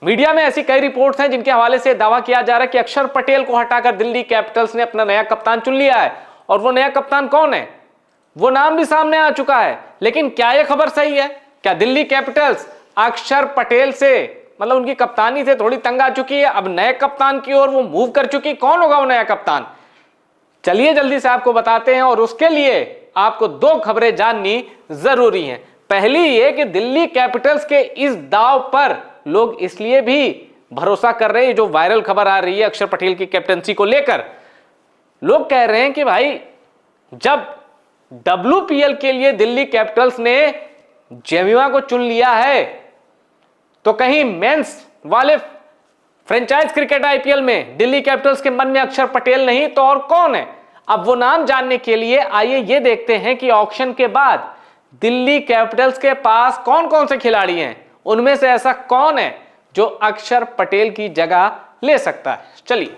Media में ऐसी कई रिपोर्ट्स हैं जिनके हवाले से दावा किया जा रहा है कि अक्षर पटेल को हटाकर दिल्ली कैपिटल्स ने अपना नया कप्तान चुन लिया है। और वो नया कप्तान कौन है, वो नाम भी सामने आ चुका है। लेकिन क्या यह खबर सही है? क्या दिल्ली कैपिटल्स अक्षर पटेल से, मतलब उनकी कप्तानी से थोड़ी तंग आ चुकी है, अब नए कप्तान की ओर वो मूव कर चुकी? कौन होगा वो नया कप्तान? चलिए जल्दी से आपको बताते हैं, और उसके लिए आपको दो खबरें जाननी जरूरी हैं। पहली ये कि दिल्ली कैपिटल्स के इस दाव पर लोग इसलिए भी भरोसा कर रहे हैं, जो वायरल खबर आ रही है अक्षर पटेल की कैप्टनसी को लेकर। लोग कह रहे हैं कि भाई जब WPL के लिए दिल्ली कैपिटल्स ने जेमिमा को चुन लिया है, तो कहीं मेंस वाले फ्रेंचाइज क्रिकेट IPL में दिल्ली कैपिटल्स के मन में अक्षर पटेल नहीं तो और कौन है? अब वो नाम जानने के लिए आइए ये देखते हैं कि ऑक्शन के बाद दिल्ली कैपिटल्स के पास कौन कौन से खिलाड़ी हैं, उनमें से ऐसा कौन है जो अक्षर पटेल की जगह ले सकता है। चलिए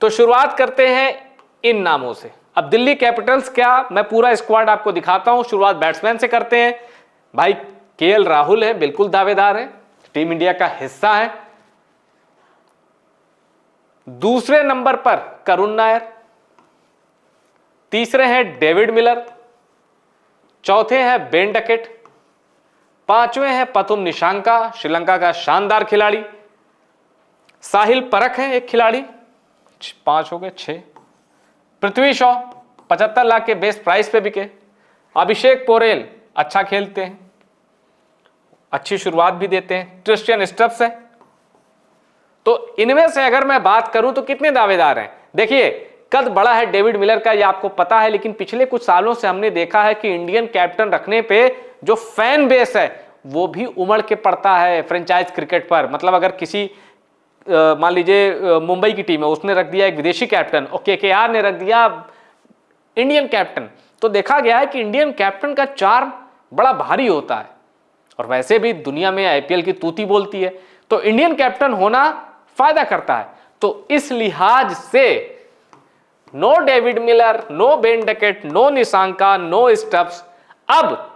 तो शुरुआत करते हैं इन नामों से। अब दिल्ली कैपिटल्स, क्या मैं पूरा स्क्वाड आपको दिखाता हूं। शुरुआत बैट्समैन से करते हैं। भाई KL राहुल है, बिल्कुल दावेदार है, टीम इंडिया का हिस्सा है। दूसरे नंबर पर करुण नायर, तीसरे हैं डेविड मिलर, चौथे हैं बेन डकेट, पांचवें हैं पथुम निशांका, श्रीलंका का शानदार खिलाड़ी। साहिल परख है एक खिलाड़ी, 5 हो गए 6। पृथ्वी शॉ 75 लाख के बेस्ट प्राइस पे बिके। अभिषेक पोरेल अच्छा खेलते हैं, अच्छी शुरुआत भी देते हैं। ट्रिस्टियन स्टब्स है। तो इनमें से अगर मैं बात करूं तो कितने दावेदार हैं? देखिए कद बड़ा है डेविड मिलर का, ये आपको पता है, लेकिन पिछले कुछ सालों से हमने देखा है कि इंडियन कैप्टन रखने पे जो फैन बेस है वो भी उमड़ के पड़ता है फ्रेंचाइज क्रिकेट पर। मतलब अगर किसी मान लीजिए मुंबई की टीम है, उसने रख दिया एक विदेशी कैप्टन और KKR ने रख दिया इंडियन कैप्टन, तो देखा गया है कि इंडियन कैप्टन का चार्म बड़ा भारी होता है। और वैसे भी दुनिया में IPL की तूती बोलती है, तो इंडियन कैप्टन होना फायदा करता है। तो इस लिहाज से no David Miller, no Ben Duckett, no Nissanka, no Stubbs. अब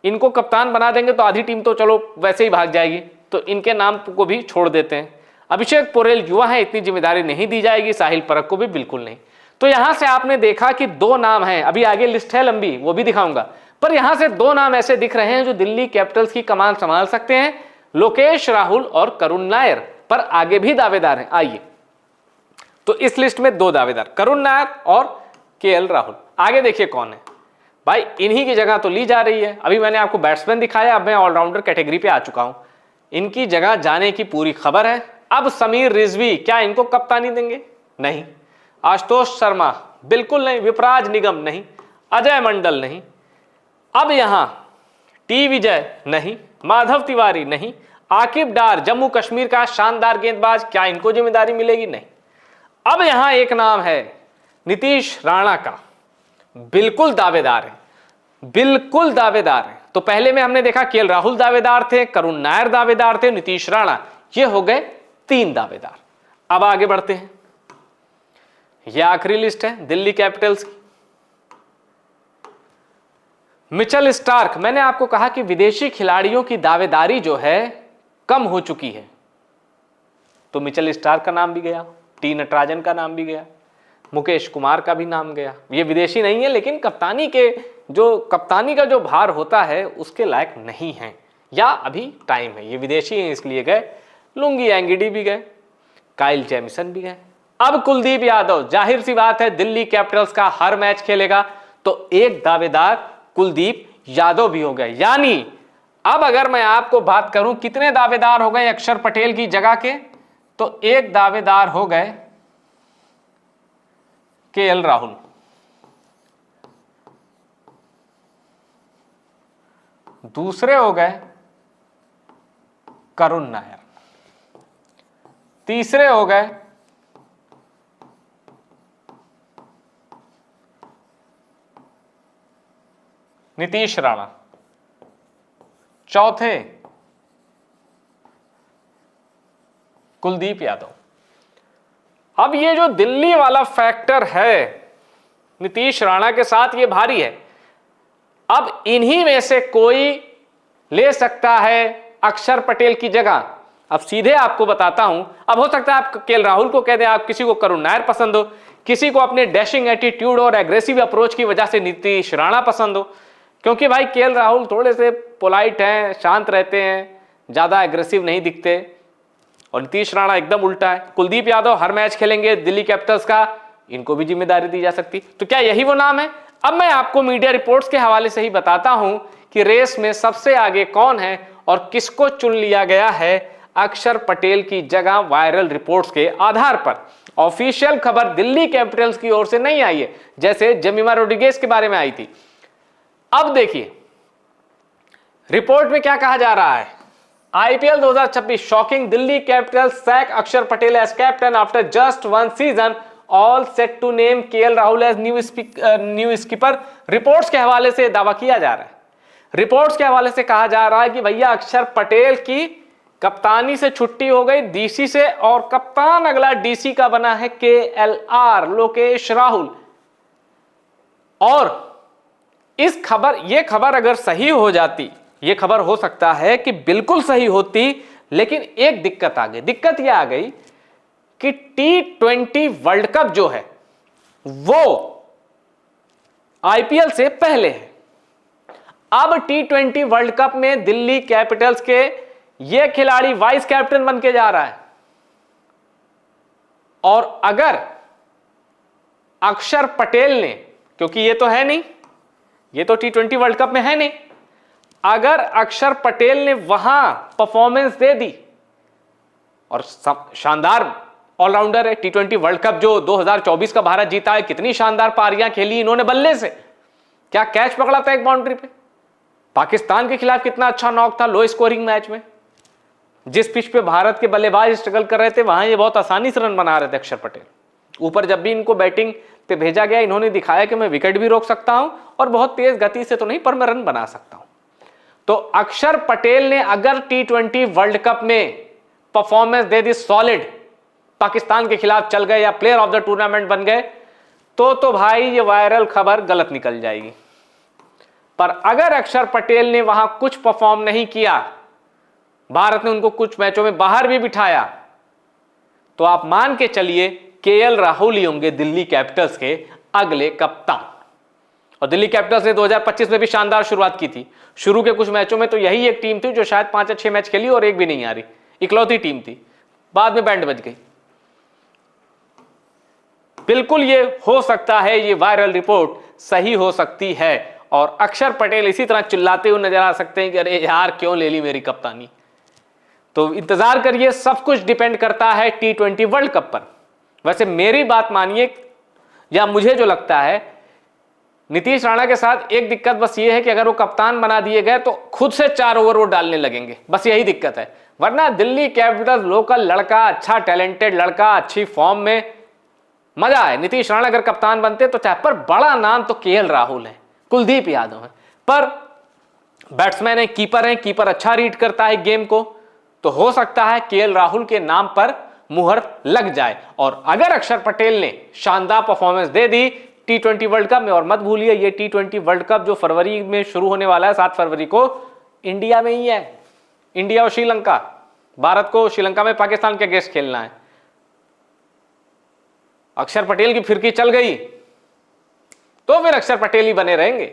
इनको कप्तान बना देंगे तो आधी टीम तो चलो वैसे ही भाग जाएगी, तो इनके नाम को भी छोड़ देते हैं। अभिषेक पोरेल युवा है, इतनी जिम्मेदारी नहीं दी जाएगी। साहिल परख को भी बिल्कुल नहीं। तो यहां से आपने देखा कि 2 नाम हैं, अभी आगे लिस्ट है लंबी, वो भी दिखाऊंगा, पर यहां से 2 नाम ऐसे दिख रहे हैं जो दिल्ली कैपिटल्स की कमान संभाल सकते हैं, लोकेश राहुल और करुण नायर। पर आगे भी दावेदार हैं। आइए तो इस लिस्ट में 2 दावेदार, करुण नायर और KL राहुल। आगे देखिए कौन है भाई, इन्हीं की जगह तो ली जा रही है। अभी मैंने आपको बैट्समैन दिखाया, अब मैं ऑलराउंडर कैटेगरी पे आ चुका हूं। इनकी जगह जाने की पूरी खबर है। अब समीर रिजवी, क्या इनको कप्तानी देंगे? नहीं। आशुतोष शर्मा बिल्कुल नहीं। विपराज निगम नहीं। अजय मंडल नहीं। अब यहां T विजय नहीं। माधव तिवारी नहीं। आकिब डार जम्मू कश्मीर का शानदार गेंदबाज, क्या इनको जिम्मेदारी मिलेगी? नहीं। अब यहां एक नाम है नीतीश राणा का, बिल्कुल दावेदार है, बिल्कुल दावेदार है। तो पहले में हमने देखा KL राहुल दावेदार थे, करुण नायर दावेदार थे, नीतीश राणा, ये हो गए 3 दावेदार। अब आगे बढ़ते हैं। यह आखिरी लिस्ट है दिल्ली कैपिटल्स की। मिचेल स्टार्क, मैंने आपको कहा कि विदेशी खिलाड़ियों की दावेदारी जो है कम हो चुकी है, तो मिचेल स्टार्क का नाम भी गया, T नटराजन का नाम भी गया, मुकेश कुमार का भी नाम गया। ये विदेशी नहीं है, लेकिन कप्तानी का जो भार होता है उसके लायक नहीं है, या अभी टाइम है। ये विदेशी हैं इसलिए गए। लुंगी एंगिडी भी गए, काइल जेमिसन भी गए। अब कुलदीप यादव, जाहिर सी बात है दिल्ली कैपिटल्स का हर मैच खेलेगा, तो एक दावेदार कुलदीप यादव भी हो गए। यानी अब अगर मैं आपको बात करूं कितने दावेदार हो गए अक्षर पटेल की जगह के, तो एक दावेदार हो गए KL राहुल, दूसरे हो गए करुण नायर, तीसरे हो गए नीतीश राणा, चौथे कुलदीप यादव। अब ये जो दिल्ली वाला फैक्टर है नीतीश राणा के साथ, ये भारी है। अब इन्हीं में से कोई ले सकता है अक्षर पटेल की जगह, अब सीधे आपको बताता हूं, अब हो सकता है आप केएल राहुल को कह दें, आप किसी को करुण नायर पसंद हो, किसी को अपने डैशिंग एटीट्यूड और एग्रेसिव अप्रोच की वजह से नीतीश राणा पसंद हो, क्योंकि भाई केएल राहुल थोड़े से पोलाइट हैं, शांत रहते हैं, ज्यादा एग्रेसिव नहीं दिखते, और नीतीश राणा एकदम उल्टा है। कुलदीप यादव हर मैच खेलेंगे दिल्ली कैपिटल्स का, इनको भी जिम्मेदारी दी जा सकती। तो क्या यही वो नाम है? अब मैं आपको मीडिया रिपोर्ट्स के हवाले से ही बताता हूं कि रेस में सबसे आगे कौन है और किसको चुन लिया गया है अक्षर पटेल की जगह वायरल रिपोर्ट्स के आधार पर। ऑफिशियल खबर दिल्ली कैपिटल्स की ओर से नहीं आई है, जैसे जेमिमा रोड्रिगेज के बारे में आई थी। अब देखिए रिपोर्ट में क्या कहा जा रहा है। IPL 2026 shocking, Delhi capitals sack Akshar Patel as captain after just 1 season, all set to name KL Rahul as new skipper. Reports के हवाले से दावा किया जा रहा है, रिपोर्ट्स के हवाले से कहा जा रहा है कि भैया अक्षर पटेल की कप्तानी से छुट्टी हो गई डीसी से, और कप्तान अगला डीसी का बना है केएलआर लोकेश राहुल। और इस खबर, ये खबर अगर सही हो जाती, ये खबर हो सकता है कि बिल्कुल सही होती, लेकिन एक दिक्कत आ गई। दिक्कत यह आ गई कि T20 वर्ल्ड कप जो है वो आईपीएल से पहले है। अब T20 वर्ल्ड कप में दिल्ली कैपिटल्स के ये खिलाड़ी वाइस कैप्टन बन के जा रहा है, और अगर अक्षर पटेल ने, क्योंकि ये तो है नहीं, ये तो T20 वर्ल्ड कप में है नहीं, अगर अक्षर पटेल ने वहां परफॉर्मेंस दे दी, और शानदार ऑलराउंडर है, T20 वर्ल्ड कप जो 2024 का भारत जीता है, कितनी शानदार पारियां खेली इन्होंने बल्ले से, क्या कैच पकड़ा था एक बाउंड्री पे, पाकिस्तान के खिलाफ कितना अच्छा नॉक था लो स्कोरिंग मैच में, जिस पिच पे भारत के बल्लेबाज स्ट्रगल कर रहे थे वहां ये बहुत आसानी से रन बना रहे थे अक्षर पटेल। ऊपर जब भी इनको बैटिंग पे भेजा गया, इन्होंने दिखाया कि मैं विकेट भी रोक सकता हूं, और बहुत तेज गति से तो नहीं पर मैं रन बना सकता हूं। तो अक्षर पटेल ने अगर T20 वर्ल्ड कप में परफॉर्मेंस दे दी सॉलिड, पाकिस्तान के खिलाफ चल गए या प्लेयर ऑफ द टूर्नामेंट बन गए, तो भाई ये वायरल खबर गलत निकल जाएगी। पर अगर अक्षर पटेल ने वहां कुछ परफॉर्म नहीं किया, भारत ने उनको कुछ मैचों में बाहर भी बिठाया, तो आप मान के चलिए केएल राहुल ही होंगे दिल्ली कैपिटल्स के अगले कप्तान। और दिल्ली कैपिटल्स ने 2025 में भी शानदार शुरुआत की थी। शुरू के कुछ मैचों में तो यही एक टीम थी जो शायद 5 या 6 मैच खेली और एक भी नहीं आ रही, इकलौती टीम थी, बाद में बैंड बज गई। बिल्कुल ये हो सकता है, ये वायरल रिपोर्ट सही हो सकती है, और अक्षर पटेल इसी तरह चिल्लाते हुए नजर आ सकते हैं कि अरे यार क्यों ले ली मेरी कप्तानी। तो इंतजार करिए, सब कुछ डिपेंड करता है T20 वर्ल्ड कप पर। वैसे मेरी बात मानिए, या मुझे जो लगता है, नीतीश राणा के साथ एक दिक्कत बस ये है कि अगर वो कप्तान बना दिए गए तो खुद से 4 ओवर वो डालने लगेंगे, बस यही दिक्कत है। वरना दिल्ली कैपिटल्स लोकल लड़का, अच्छा टैलेंटेड लड़का, अच्छी फॉर्म में, मजा है। नीतीश राणा अगर कप्तान बनते तो चाहे, पर बड़ा नाम तो केएल राहुल है, कुलदीप यादव है, पर बैट्समैन है, कीपर अच्छा रीड करता है गेम को, तो हो सकता है केएल राहुल के नाम पर मुहर लग जाए। और अगर अक्षर पटेल ने शानदार परफॉर्मेंस दे दी T20 वर्ल्ड कप में, और मत भूलिए ये T20 वर्ल्ड कप जो फरवरी में शुरू होने वाला है, 7 फरवरी को, इंडिया में ही है, इंडिया और श्रीलंका। भारत को श्रीलंका में पाकिस्तान के अगेंस्ट खेलना है। अक्षर पटेल की फिरकी चल गई तो फिर अक्षर पटेल ही बने रहेंगे।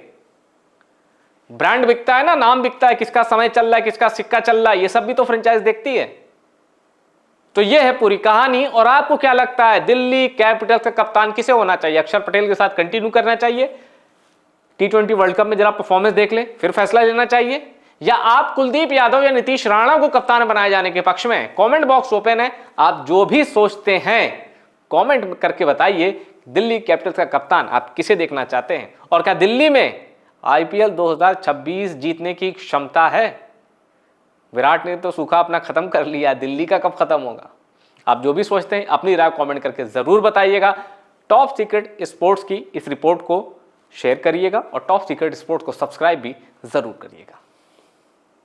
ब्रांड बिकता है ना, नाम बिकता है, किसका समय चल रहा है, किसका सिक्का चल रहा है, ये सब भी तो फ्रेंचाइज देखती है। तो ये है पूरी कहानी। और आपको क्या लगता है, दिल्ली कैपिटल्स का कप्तान किसे होना चाहिए? अक्षर पटेल के साथ कंटिन्यू करना चाहिए, T20 वर्ल्ड कप में जरा परफॉर्मेंस देख ले फिर फैसला लेना चाहिए, या आप कुलदीप यादव या नीतीश राणा को कप्तान बनाए जाने के पक्ष में? कमेंट बॉक्स ओपन है, आप जो भी सोचते हैं कमेंट करके बताइए। दिल्ली कैपिटल्स का कप्तान आप किसे देखना चाहते हैं, और क्या दिल्ली में आईपीएल 2026 जीतने की क्षमता है? विराट ने तो सूखा अपना खत्म कर लिया, दिल्ली का कब खत्म होगा? आप जो भी सोचते हैं अपनी राय कमेंट करके जरूर बताइएगा। टॉप सीक्रेट स्पोर्ट्स की इस रिपोर्ट को शेयर करिएगा, और टॉप सीक्रेट स्पोर्ट्स को सब्सक्राइब भी जरूर करिएगा।